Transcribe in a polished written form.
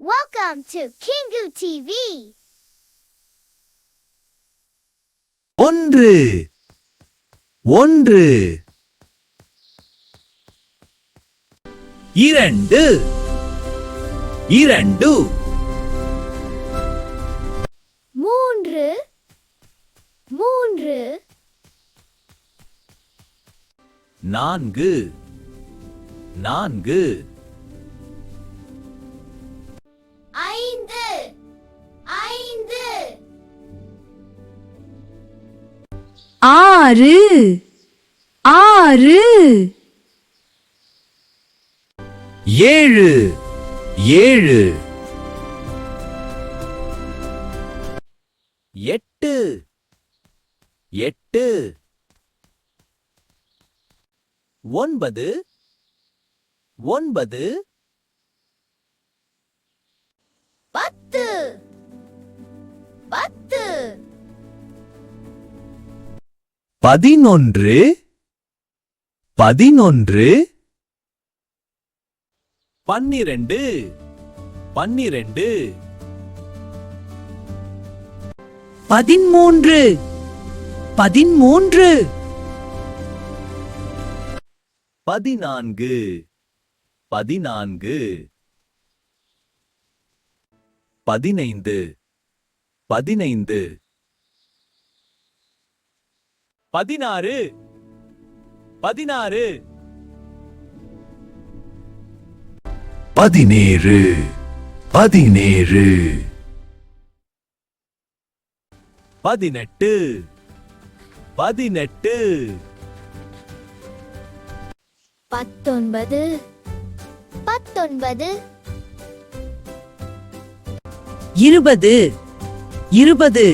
Welcome to Kingu TV. ஒன்று ஒன்று இரண்டு இரண்டு மூன்று மூன்று நான்கு நான்கு ஐந்து ஐந்து ஆறு ஆறு ஏழு ஏழு எட்டு எட்டு ஒன்பது ஒன்பது பத்து பத்து பதினொன்று பதினொன்று பன்னிரண்டு பன்னிரண்டு பதிமூன்று பதிமூன்று பதினான்கு பதினான்கு பதினைந்து பதினைந்து பதினாறு பதினாறு பதினேழு பதினேழு பதினெட்டு பதினெட்டு பத்தொன்பது பத்தொன்பது இருபது இருபது